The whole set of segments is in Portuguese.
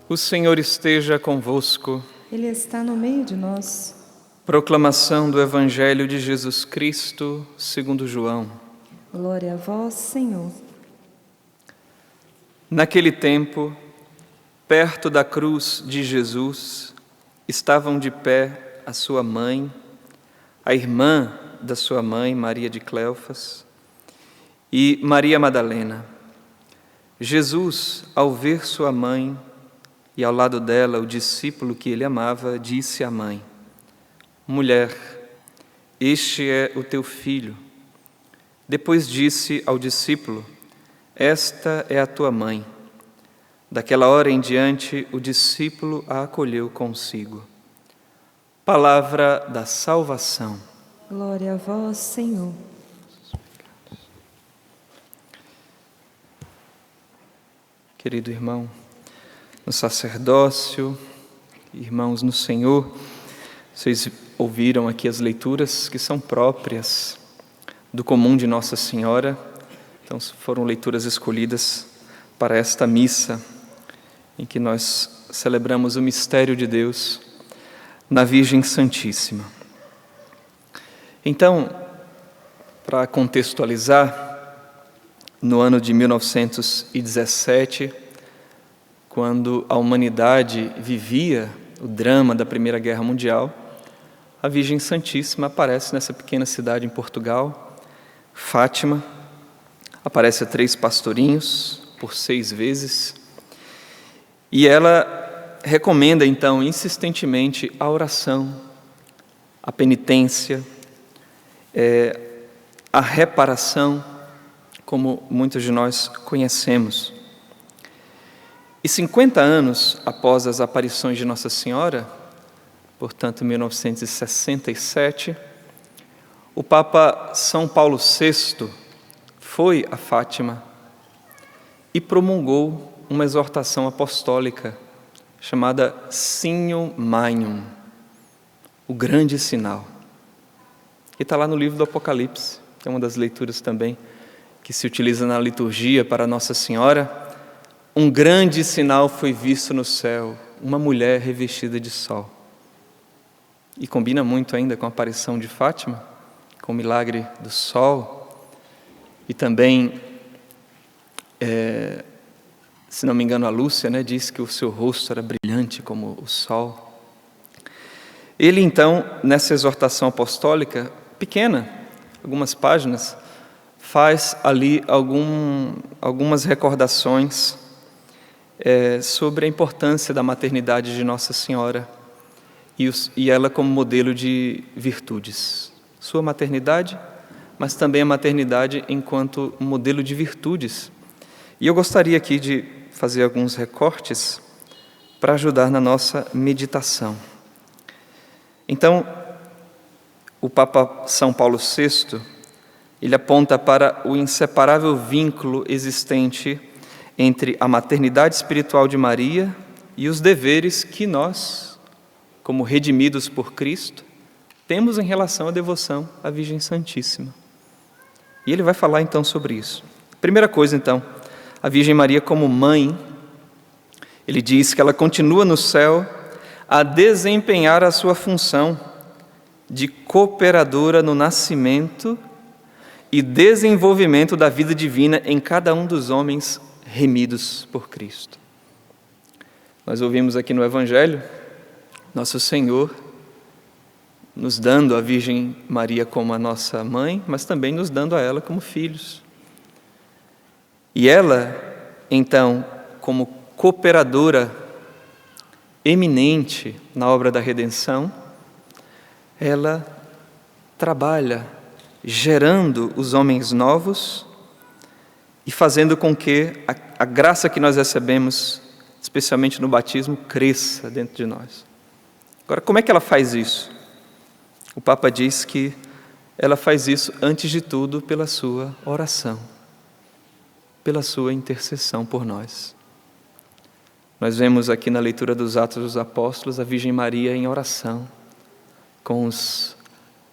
O Senhor esteja convosco. Ele está no meio de nós. Proclamação do Evangelho de Jesus Cristo, segundo João. Glória a vós, Senhor. Naquele tempo, perto da cruz de Jesus, estavam de pé a sua mãe, a irmã da sua mãe, Maria de Cleofas, e Maria Madalena. Jesus, ao ver sua mãe e ao lado dela o discípulo que ele amava, disse à mãe: Mulher, este é o teu filho. Depois disse ao discípulo: Esta é a tua mãe. Daquela hora em diante, o discípulo a acolheu consigo. Palavra da salvação. Glória a vós, Senhor. Querido irmão, no sacerdócio, irmãos no Senhor, vocês ouviram aqui as leituras que são próprias do comum de Nossa Senhora. Então foram leituras escolhidas para esta missa, em que nós celebramos o mistério de Deus na Virgem Santíssima. Então, para contextualizar, no ano de 1917, quando a humanidade vivia o drama da Primeira Guerra Mundial, a Virgem Santíssima aparece nessa pequena cidade em Portugal, Fátima, aparece a 3 pastorinhos por 6 vezes, e ela recomenda então insistentemente a oração, a penitência, a reparação, como muitos de nós conhecemos. E 50 anos após as aparições de Nossa Senhora, portanto, em 1967, o Papa São Paulo VI foi a Fátima e promulgou uma exortação apostólica chamada Signum Magnum, o grande sinal. E está lá no livro do Apocalipse, que é uma das leituras também que se utiliza na liturgia para Nossa Senhora. Um grande sinal foi visto no céu, uma mulher revestida de sol. E combina muito ainda com a aparição de Fátima, com o milagre do sol. E também, se não me engano, a Lúcia, diz que o seu rosto era brilhante como o sol. Ele então, nessa exortação apostólica, pequena, algumas páginas, faz ali algumas recordações sobre a importância da maternidade de Nossa Senhora e ela como modelo de virtudes. Sua maternidade, mas também a maternidade enquanto modelo de virtudes. E eu gostaria aqui de fazer alguns recortes para ajudar na nossa meditação. Então, o Papa São Paulo VI, ele aponta para o inseparável vínculo existente entre a maternidade espiritual de Maria e os deveres que nós, como redimidos por Cristo, temos em relação à devoção à Virgem Santíssima. E ele vai falar então sobre isso. Primeira coisa então, a Virgem Maria como mãe, ele diz que ela continua no céu a desempenhar a sua função de cooperadora no nascimento e desenvolvimento da vida divina em cada um dos homens remidos por Cristo. Nós ouvimos aqui no Evangelho Nosso Senhor nos dando a Virgem Maria como a nossa mãe, mas também nos dando a ela como filhos. E ela, então, como cooperadora eminente na obra da redenção, ela trabalha gerando os homens novos e fazendo com que a graça que nós recebemos, especialmente no batismo, cresça dentro de nós. Agora, como é que ela faz isso? O Papa diz que ela faz isso, antes de tudo, pela sua oração, pela sua intercessão por nós. Nós vemos aqui na leitura dos Atos dos Apóstolos a Virgem Maria em oração, com os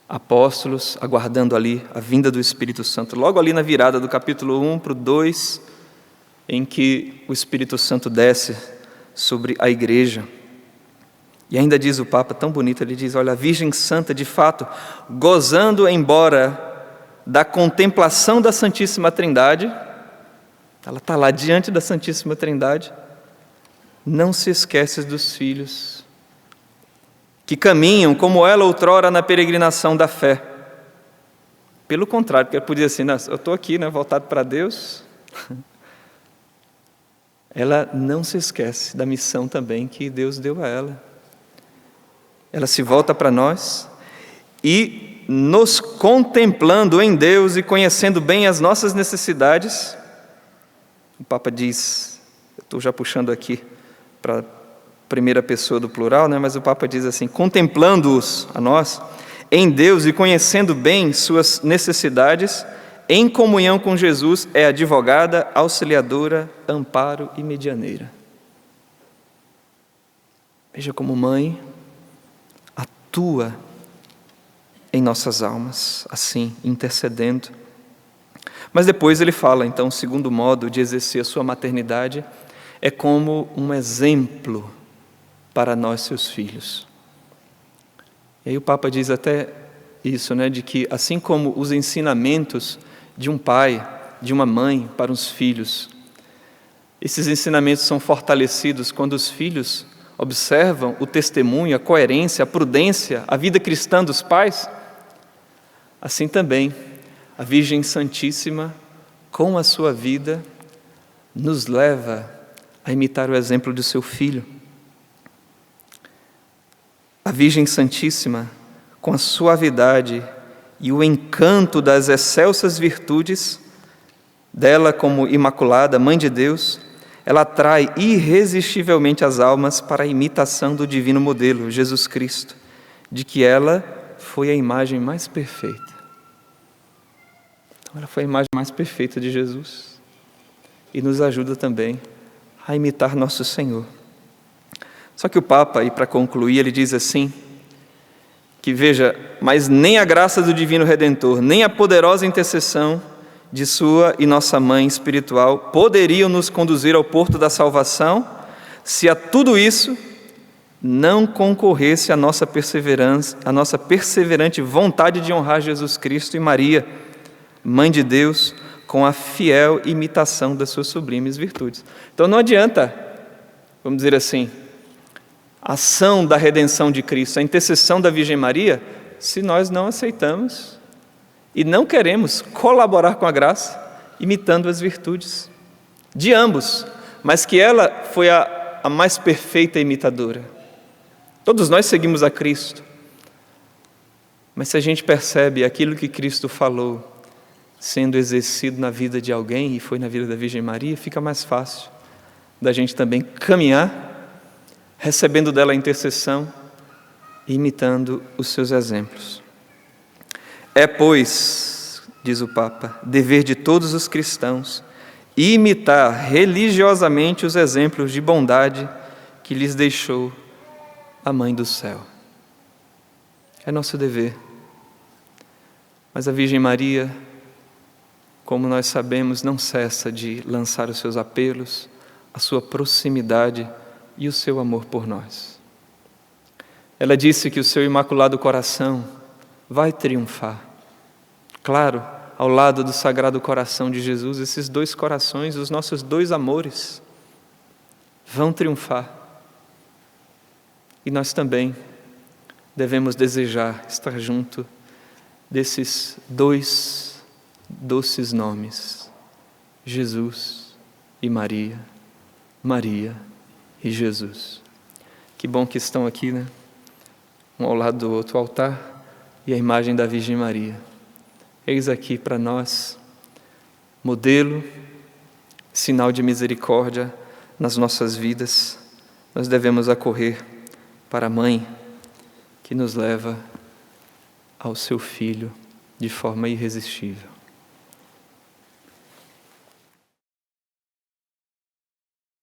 apóstolos, aguardando ali a vinda do Espírito Santo. Logo ali na virada do capítulo 1 para o 2, em que o Espírito Santo desce sobre a igreja. E ainda diz o Papa, tão bonito, ele diz, olha, a Virgem Santa, de fato, gozando embora da contemplação da Santíssima Trindade, ela está lá diante da Santíssima Trindade, não se esquece dos filhos, que caminham como ela outrora na peregrinação da fé. Pelo contrário, porque ela podia dizer assim, eu estou aqui, voltado para Deus. Ela não se esquece da missão também que Deus deu a ela. Ela se volta para nós e, nos contemplando em Deus e conhecendo bem as nossas necessidades, o Papa diz, eu estou já puxando aqui para a primeira pessoa do plural, mas o Papa diz assim, contemplando-os a nós, em Deus e conhecendo bem suas necessidades, em comunhão com Jesus, é advogada, auxiliadora, amparo e medianeira. Veja como mãe atua em nossas almas, assim, intercedendo. Mas depois ele fala, então, o segundo modo de exercer a sua maternidade é como um exemplo para nós, seus filhos. E aí o Papa diz até isso, de que assim como os ensinamentos de um pai, de uma mãe para os filhos, esses ensinamentos são fortalecidos quando os filhos observam o testemunho, a coerência, a prudência, a vida cristã dos pais, assim também a Virgem Santíssima, com a sua vida, nos leva a imitar o exemplo do seu filho. A Virgem Santíssima, com a suavidade e o encanto das excelsas virtudes dela como Imaculada, Mãe de Deus, ela atrai irresistivelmente as almas para a imitação do divino modelo, Jesus Cristo, de que ela foi a imagem mais perfeita. Então, ela foi a imagem mais perfeita de Jesus e nos ajuda também a imitar nosso Senhor. Só que o Papa, e para concluir, ele diz assim, que veja, mas nem a graça do Divino Redentor, nem a poderosa intercessão de sua e nossa Mãe espiritual poderiam nos conduzir ao porto da salvação se a tudo isso não concorresse a nossa perseverança, a nossa perseverante vontade de honrar Jesus Cristo e Maria, Mãe de Deus, com a fiel imitação das suas sublimes virtudes. Então não adianta, vamos dizer assim, a ação da redenção de Cristo, a intercessão da Virgem Maria, se nós não aceitamos e não queremos colaborar com a graça, imitando as virtudes de ambos, mas que ela foi a mais perfeita imitadora. Todos nós seguimos a Cristo, mas se a gente percebe aquilo que Cristo falou sendo exercido na vida de alguém, e foi na vida da Virgem Maria, fica mais fácil da gente também caminhar, recebendo dela a intercessão e imitando os seus exemplos. É, pois, diz o Papa, dever de todos os cristãos imitar religiosamente os exemplos de bondade que lhes deixou a Mãe do Céu. É nosso dever. Mas a Virgem Maria, como nós sabemos, não cessa de lançar os seus apelos, a sua proximidade e o seu amor por nós. Ela disse que o seu Imaculado Coração vai triunfar. Claro, ao lado do Sagrado Coração de Jesus, esses dois corações, os nossos dois amores, vão triunfar. E nós também devemos desejar estar junto desses dois doces nomes, Jesus e Maria, Maria e Jesus. Que bom que estão aqui, um ao lado do outro, o altar e a imagem da Virgem Maria. Eis aqui para nós, modelo, sinal de misericórdia nas nossas vidas. Nós devemos acorrer para a Mãe que nos leva ao seu Filho de forma irresistível.